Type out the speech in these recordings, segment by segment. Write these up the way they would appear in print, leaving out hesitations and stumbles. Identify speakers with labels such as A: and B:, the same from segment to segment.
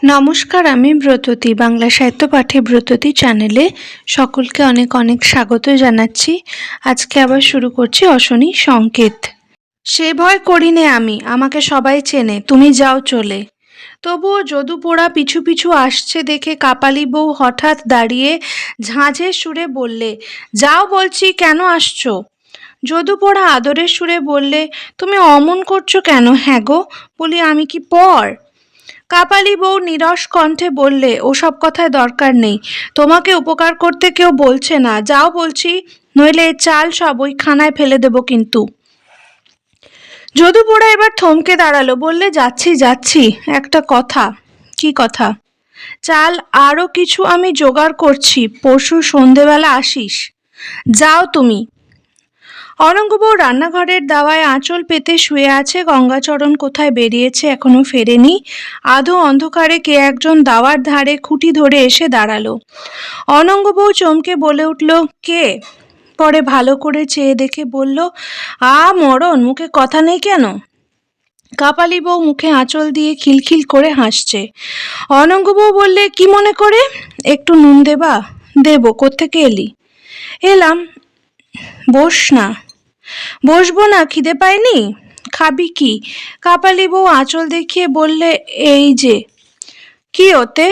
A: নমস্কার, আমি ব্রততী। বাংলা সাহিত্য পাঠে ব্রততী চ্যানেলে সকলকে অনেক অনেক স্বাগত জানাচ্ছি। আজকে আবার শুরু করছি অশনি সংকেত। সে ভয় করিনে আমি, আমাকে সবাই চেনে, তুমি যাও চলে। তবুও যদুপোড়া পিছু পিছু আসছে দেখে কাপালি বউ হঠাৎ দাঁড়িয়ে ঝাঁঝের সুরে বললে, যাও বলছি, কেন আসছো? যদুপোড়া আদরের সুরে বললে, তুমি অমন করছো কেন? হ্যাঁ গো, বলি আমি কি পর? কাপালি বউ নিরস কণ্ঠে বললে, ওসব কথায় দরকার নেই, তোমাকে উপকার করতে কেউ বলছে না, যাও বলছি, নইলে এই চাল সব ওই খানায় ফেলে দেব কিন্তু। যদুপোড়া এবার থমকে দাঁড়ালো, বললে, যাচ্ছি যাচ্ছি, একটা কথা। কি কথা? চাল আরও কিছু আমি জোগাড় করছি, পরশু সন্ধেবেলা আসিস, যাও তুমি। অনঙ্গবউ রান্নাঘরের দাওয়ায় আঁচল পেতে শুয়ে আছে। গঙ্গাচরণ কোথায় বেরিয়েছে, এখনো ফেরেনি। আধো অন্ধকারে কে একজন দাওয়ার ধারে খুঁটি ধরে এসে দাঁড়ালো। অনঙ্গবউ চমকে বলে উঠল, কে? পরে ভালো করে চেয়ে দেখে বলল, মরণ, মুখে কথা নেই কেন? কাপালি বউ মুখে আঁচল দিয়ে খিলখিল করে হাসছে। অনঙ্গবউ বললে, কি মনে করে? একটু নুন দেবা? দেব, কোত্থেকে এলি? এলাম। বস না। বসবো না, খিদে পায়নি? খাবি কি? কাপালি বউ আঁচল দেখিয়ে বললে, এই যে। কি ওতে?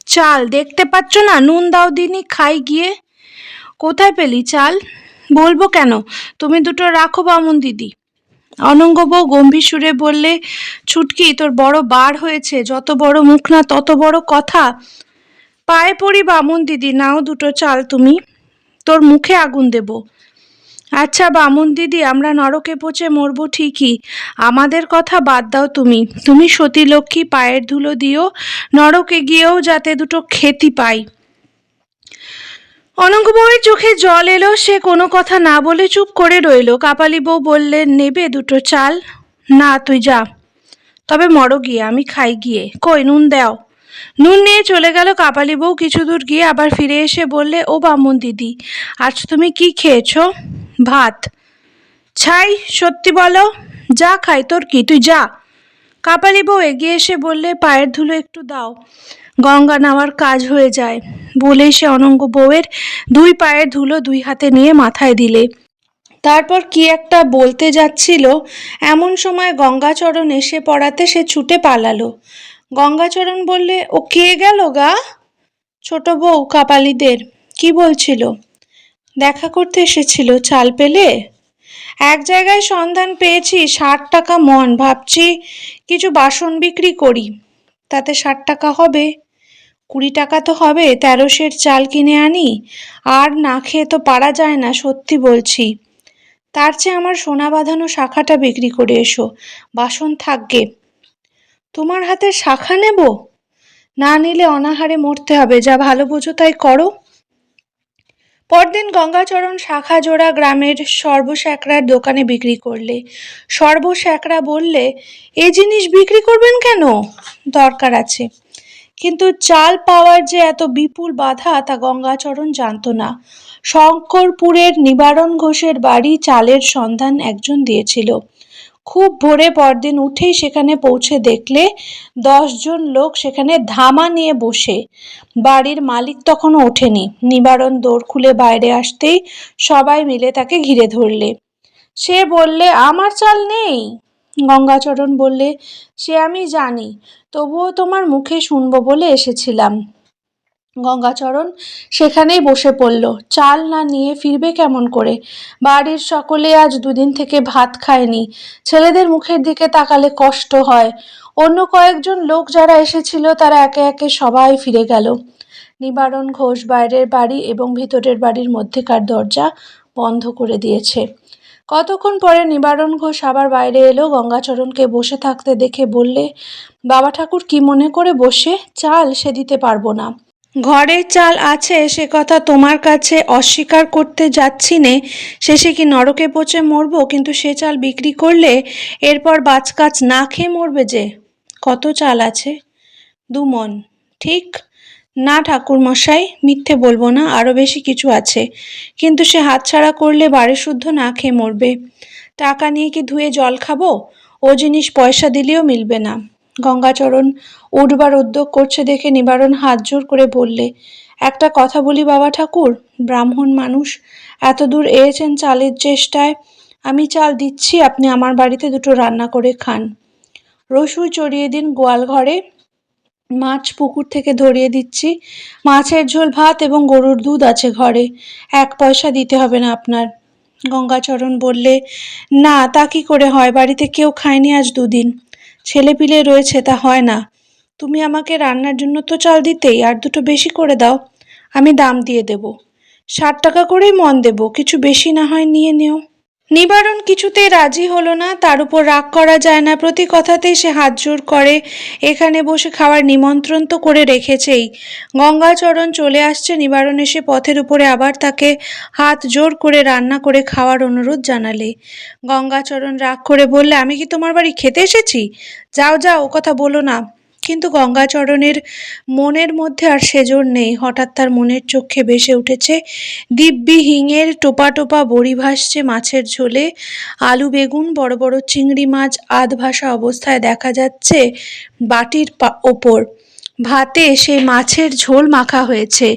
A: চাল, দেখতে পাচ্ছ না, নুন দাও দিনি, খাই গিয়ে। কোথায় পেলি চাল? বলবো কেন, তুমি দুটো রাখো বামুন দিদি। অনঙ্গবউ গম্ভীর সুরে বললে, ছুটকি, তোর বড় বার হয়েছে, যত বড় মুখ না তত বড় কথা। পায়ে পড়ি বামুন দিদি, নাও দুটো চাল তুমি, তোর মুখে আগুন দেব। আচ্ছা বামুন দিদি, আমরা নরকে পচে মরবো ঠিকই, আমাদের কথা বাদ দাও তুমি। তুমি সতী লক্ষ্মী, পায়ের ধুলো দিও, নরকে গিয়েও যাতে দুটো খেতি পাই। অনঙ্গবউয়ের চোখে জল এলো, সে কোনো কথা না বলে চুপ করে রইল। কাপালি বউ বললেন, নেবে দুটো চাল? না, তুই যা। তবে মরো গিয়ে, আমি খাই গিয়ে। কই নুন দাও। নুন নিয়ে চলে গেল কাপালি বউ। কিছু দূর গিয়ে আবার ফিরে এসে বললে, ও বামুন দিদি, আজ তুমি কি খেয়েছ? ভাত। ছাই, সত্যি বলো। যা খাই, তোর কি, তুই যা। কাপালি বউ এগিয়ে এসে বললে, পায়ের ধুলো একটু দাও, গঙ্গা নামার কাজ হয়ে যায়। বলেই সে অনঙ্গ বউয়ের দুই পায়ের ধুলো দুই হাতে নিয়ে মাথায় দিলে। তারপর কি একটা বলতে যাচ্ছিল, এমন সময় গঙ্গাচরণ এসে পড়াতে সে ছুটে পালালো। গঙ্গাচরণ বললে, ও কে গেল গা? ছোট বউ কাপালিদের। কি বলছিল? দেখা করতে এসেছিল, চাল পেলে? এক জায়গায় সন্ধান পেয়েছি, 60 টাকা মণ, ভাবছি কিছু বাসন বিক্রি করি, তাতে 60 টাকা হবে। 20 টাকা তো হবে, 13 সের চাল কিনে আনি, আর না খেয়ে তো পারা যায় না, সত্যি বলছি। তার চেয়ে আমার সোনা বাঁধানো শাখাটা বিক্রি করে এসো, বাসন থাকবে। তোমার হাতের শাখা নেব? না নিলে অনাহারে মরতে হবে, যা ভালো বোঝো তাই করো। পরদিন গঙ্গাচরণ শাখা জোড়া গ্রামের সর্বশ্যাকরার দোকানে বিক্রি করলে। সর্বশ্যাকরা বললে, এ জিনিস বিক্রি করবেন কেন? দরকার আছে। কিন্তু চাল পাওয়ার যে এত বিপুল বাধা তা গঙ্গাচরণ জানত না। শঙ্করপুরের নিবারণ ঘোষের বাড়ি চালের সন্ধান একজন দিয়েছিল। খুব ভোরে পরদিন উঠেই সেখানে পৌঁছে দেখলে 10 জন লোক সেখানে ধামা নিয়ে বসে। বাড়ির মালিক তখনও ওঠেনি। নিবারণ দৌড় খুলে বাইরে আসতেই সবাই মিলে তাকে ঘিরে ধরলে। সে বললে, আমার চাল নেই। গঙ্গাচরণ বললে, সে আমি জানি, তবুও তোমার মুখে শুনবো বলে এসেছিলাম। গঙ্গাচরণ সেখানেই বসে পড়ল। চাল না নিয়ে ফিরবে কেমন করে? বাড়ির সকলে আজ 2 দিন থেকে ভাত খায়নি। ছেলেদের মুখের দিকে তাকালে কষ্ট হয়। অন্য কয়েকজন লোক যারা এসেছিল তারা একে একে সবাই ফিরে গেল। নিবারণ ঘোষ বাইরের বাড়ি এবং ভিতরের বাড়ির মধ্যেকার দরজা বন্ধ করে দিয়েছে। কতক্ষণ পরে নিবারণ ঘোষ আবার বাইরে এলো। গঙ্গাচরণকে বসে থাকতে দেখে বললে, বাবা ঠাকুর কি মনে করে বসে? চাল সে দিতে পারবো না। ঘরে চাল আছে সে কথা তোমার কাছে অস্বীকার করতে যাচ্ছি নে। শেষে কি নরকে পচে মরবো, কিন্তু সে চাল বিক্রি করলে এরপর বাজকাচ না খেয়ে মরবে যে। কত চাল আছে? 2 মণ। ঠিক? না ঠাকুর মশাই, মিথ্যে বলবো না, আরো বেশি কিছু আছে, কিন্তু সে হাতছাড়া করলে বাড়ি শুদ্ধ না খেয়ে মরবে। টাকা নিয়ে কি ধুয়ে জল খাবো? ও জিনিস পয়সা দিলেও মিলবে না। গঙ্গাচরণ উঠবার উদ্যোগ করছে দেখে নিবারণ হাত জোর করে বললে, একটা কথা বলি বাবা ঠাকুর, ব্রাহ্মণ মানুষ এত দূর এসেছেন চালের চেষ্টায়, আমি চাল দিচ্ছি, আপনি আমার বাড়িতে দুটো রান্না করে খান। রসুই চড়িয়ে দিন গোয়াল ঘরে, মাছ পুকুর থেকে ধরিয়ে দিচ্ছি, মাছের ঝোল ভাত এবং গরুর দুধ আছে ঘরে, 1 পয়সা দিতে হবে না আপনার। গঙ্গাচরণ বললে, না তা কি করে হয়, বাড়িতে কেউ খায়নি আজ 2 দিন, ছেলেপিলে রয়েছে, তা হয় না। তুমি আমাকে রান্নার জন্য তো চাল দিতেই, আর দুটো বেশি করে দাও, আমি দাম দিয়ে দেব, 60 টাকা করেই মন দেব, কিছু বেশি না হয় নিয়ে নেও। নিবারণ কিছুতেই রাজি হলো না, তার উপর রাগ করা যায় না, প্রতি কথাতেই সে হাত জোর করে, এখানে বসে খাওয়ার নিমন্ত্রণ তো করে রেখেছেই। গঙ্গাচরণ চলে আসছে, নিবারণ এসে পথের উপরে আবার তাকে হাত জোর করে রান্না করে খাওয়ার অনুরোধ জানালে। গঙ্গাচরণ রাগ করে বললে, আমি কি তোমার বাড়ি খেতে এসেছি? যাও যাও, ও কথা বলো না। কিন্তু গঙ্গাচরণের মনের মধ্যে আর সেজোর নেই। হঠাৎ তার মনের চক্ষে ভেসে উঠেছে দিব্যি হিঙের টোপা টোপা বড়ি ভাসছে মাছের ঝোলে, আলু বেগুন, বড় বড় চিংড়ি মাছ আধ ভাসা অবস্থায় দেখা যাচ্ছে বাটির ওপর, ভাতে সেই মাছের ঝোল মাখা হয়েছে,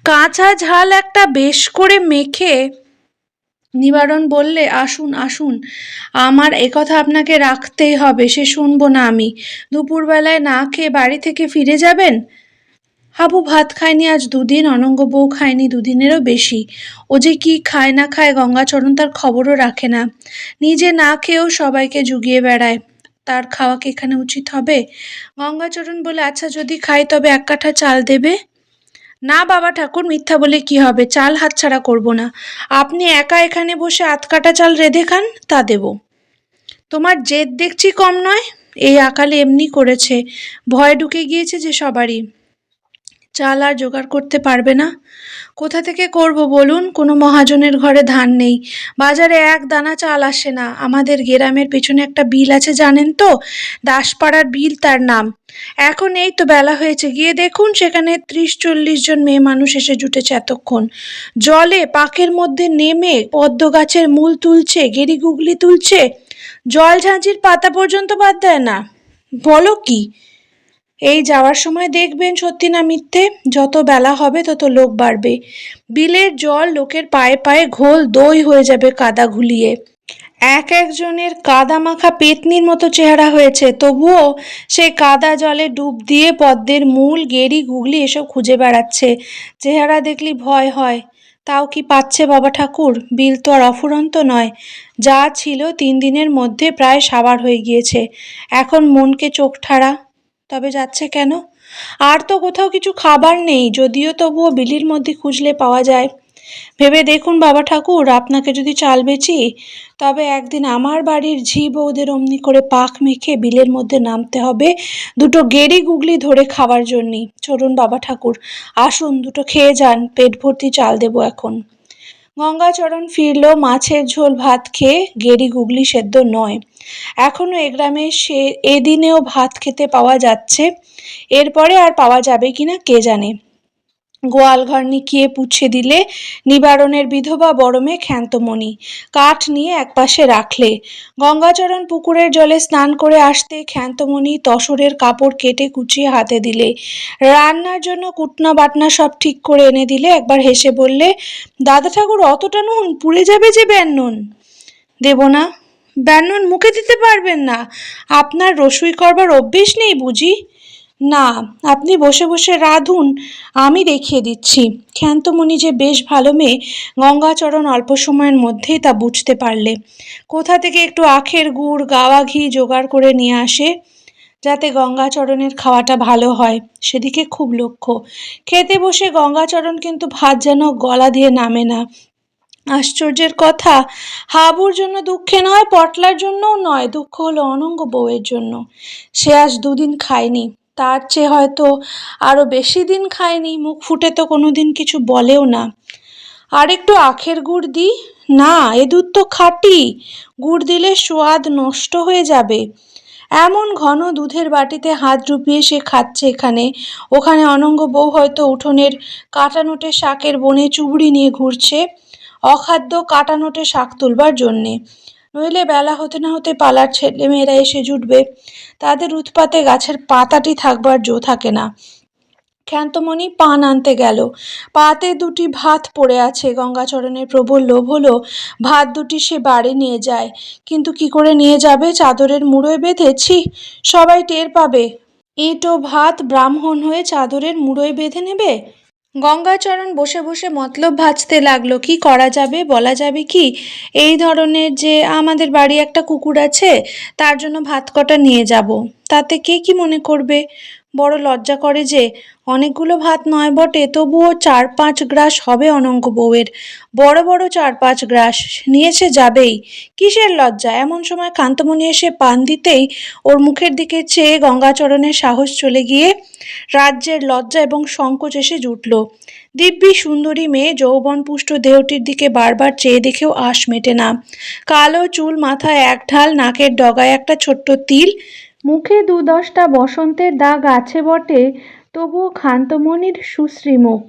A: কাঁচা ঝাল একটা বেশ করে মেখে। নিবারণ বললে, আসুন আসুন, আমার একথা আপনাকে রাখতেই হবে, সে শুনবো না আমি। দুপুরবেলায় না খেয়ে বাড়ি থেকে ফিরে যাবেন? হাবু ভাত খায়নি আজ 2 দিন, অনঙ্গ বউ খায়নি 2 দিনেরও বেশি। ও যে কি খায় না খায় গঙ্গাচরণ তার খবরও রাখে না, নিজে না খেয়েও সবাইকে জুগিয়ে বেড়ায়, তার খাওয়া কি এখানে উচিত হবে? গঙ্গাচরণ বলে, আচ্ছা যদি খাই তবে 1 কাঠা চাল দেবে? না বাবা ঠাকুর, মিথ্যা বলে কি হবে, চাল হাতছাড়া করব না, আপনি একা এখানে বসে 8 কাঠা চাল রেঁধে খান, তা দেব। তোমার জেদ দেখছি কম নয়, এই আকালে এমনি করেছে, ভয় ঢুকে গিয়েছে যে সবারই। চাল আর জোগাড় করতে পারবে না? কোথা থেকে করব বলুন, কোনো মহাজনের ঘরে ধান নেই, বাজারে 1 দানা চাল আসে না, আমাদের গ্রামের পেছনে একটা বিল আছে জানেন তো, দাসপাড়ার বিল তার নাম। এখন এই তো বেলা হয়েছে, গিয়ে দেখুন সেখানে 30-40 জন মেয়ে মানুষ এসে জুটেছে এতক্ষণ, জলে পাকের মধ্যে নেমে পদ্ম গাছের মূল তুলছে, গেরি গুগলি তুলছে, জল ঝাঁঝির পাতা পর্যন্ত বাদ দেয় না। বলো কি? এই যাওয়ার সময় দেখবেন সত্যি না মিথ্যে, যত বেলা হবে তত লোক বাড়বে, বিলের জল লোকের পায়ে পায়ে ঘোল দই হয়ে যাবে কাদা ঘুলিয়ে, এক একজনের কাদা মাখা পেতনির মতো চেহারা হয়েছে, তবুও সেই কাদা জলে ডুব দিয়ে পদ্মের মূল, গেরি গুগলি এসব খুঁজে বেড়াচ্ছে, চেহারা দেখলি ভয় হয়। তাও কি পাচ্ছে বাবা ঠাকুর, বিল তো আর অফুরন্ত নয়, যা ছিল 3 দিনের মধ্যে প্রায় সাবার হয়ে গিয়েছে, এখন মনকে চোখ ঠাড়া। তবে যাচ্ছে কেন? আর তো কোথাও কিছু খাবার নেই, যদিও তবুও বিলির মধ্যে খুঁজলে পাওয়া যায়। ভেবে দেখুন বাবা ঠাকুর, আপনাকে যদি চাল বেচি তবে একদিন আমার বাড়ির ঝি বউদের অমনি করে পাক মেখে বিলের মধ্যে নামতে হবে, দুটো গেরি গুগলি ধরে খাওয়ার জন্যই। চলুন বাবা ঠাকুর, আসুন, দুটো খেয়ে যান, পেট ভর্তি চাল দেবো এখন। গঙ্গাচরণ ফিরল মাছের ঝোল ভাত খেয়ে, গেরি গুগলি সেদ্ধ নয়। এখনো এ গ্রামে সে এদিনেও ভাত খেতে পাওয়া যাচ্ছে, এরপরে আর পাওয়া যাবে কিনা কে জানে। গোয়াল ঘর নিকিয়ে পুছে দিলে নিবারণের বিধবা বড় মেয়ে ক্ষান্তমণি, কাঠ নিয়ে একপাশে রাখলে। গঙ্গাচরণ পুকুরের জলে স্নান করে আসতে ক্ষান্তমণি তসরের কাপড় কেটে কুচিয়ে হাতে দিলে, রান্নার জন্য কুটনা বাটনা সব ঠিক করে এনে দিলে। একবার হেসে বললে, দাদা ঠাকুর অতটা নুন পুড়ে যাবে যে, ব্যান্নন দেব না। ব্যান্নন মুখে দিতে পারবেন না? আপনার রসুই করবার অভ্যেস নেই বুঝি? না, আপনি বসে বসে রাঁধুন, আমি দেখিয়ে দিচ্ছি। ক্ষান্তমণি যে বেশ ভালো মেয়ে, গঙ্গাচরণ অল্প সময়ের মধ্যেই তা বুঝতে পারলে। কোথা থেকে একটু আখের গুড়, গাওয়া ঘি জোগাড় করে নিয়ে আসে, যাতে গঙ্গাচরণের খাওয়াটা ভালো হয়, সেদিকে খুব লক্ষ্য। খেতে বসে গঙ্গাচরণ কিন্তু ভাত যেন গলা দিয়ে নামে না। আশ্চর্যের কথা, হাবুর জন্য দুঃখে নয়, পটলার জন্যও নয়, দুঃখ হলো অনঙ্গ বউয়ের জন্য। সে আজ 2 দিন খায়নি, তার চেয়ে হয়তো আরো বেশি দিন খায়নি, মুখ ফুটে তো কোনোদিন কিছু বলেও না। আর একটু আখের গুড় দি? না, এ দুধ তো খাঁটি, গুড় দিলে স্বাদ নষ্ট হয়ে যাবে। এমন ঘন দুধের বাটিতে হাত ডুবিয়ে সে খাচ্ছে এখানে, ওখানে অনঙ্গ বউ হয়তো উঠোনের কাটানোটে শাকের বনে চুবড়ি নিয়ে ঘুরছে, অখাদ্য কাটানোটে শাক তুলবার জন্যে। নইলে বেলা হতে না হতে পালার ছেলেমেয়েরা এসে জুটবে। তাদের উৎপাতে গাছের পাতাটি থাকবার জো থাকে না। ক্ষান্তমণি পান আনতে গেল। পাতে দুটি ভাত পড়ে আছে। গঙ্গাচরণের প্রবল লোভ হলো ভাত দুটি সে বাড়ি নিয়ে যায়। কিন্তু কি করে নিয়ে যাবে? চাদরের মুড়োয় বেঁধে? ছি, সবাই টের পাবে। ইঁট ও ভাত ব্রাহ্মণ হয়ে চাদরের মুড়োয় বেঁধে নেবে? গঙ্গাচরণ বসে বসে মতলব ভাঁজতে লাগলো। কি করা যাবে? বলা যাবে কি এই ধরনের যে আমাদের বাড়ি একটা কুকুর আছে, তার জন্য ভাত কটা নিয়ে যাব, তাতে কে কি মনে করবে? বড় লজ্জা করে যে। অনেকগুলো ভাত নয় বটে, তবুও 4-5 গ্রাস হবে অনঙ্গ বউয়ের। বড় বড় 4-5 গ্রাস নিয়ে সে যাবেই। কিসের লজ্জা? এমন সময় কান্তমণি এসে পান দিতেই ওর মুখের দিকে চেয়ে গঙ্গাচরণের সাহস চলে গিয়ে রাজ্যের লজ্জা এবং সংকোচ এসে জুটল। দিব্যি সুন্দরী মেয়ে যৌবনপুষ্ট দেহটির দিকে বারবার চেয়ে দেখেও আশ মেটে না। কালো চুল, মাথায় এক ঢাল, নাকের ডগায় একটা ছোট্ট তিল, মুখে 2-10টা বসন্তের দাগ আছে বটে, তবুও ক্ষান্তমণির সুশ্রী মুখ।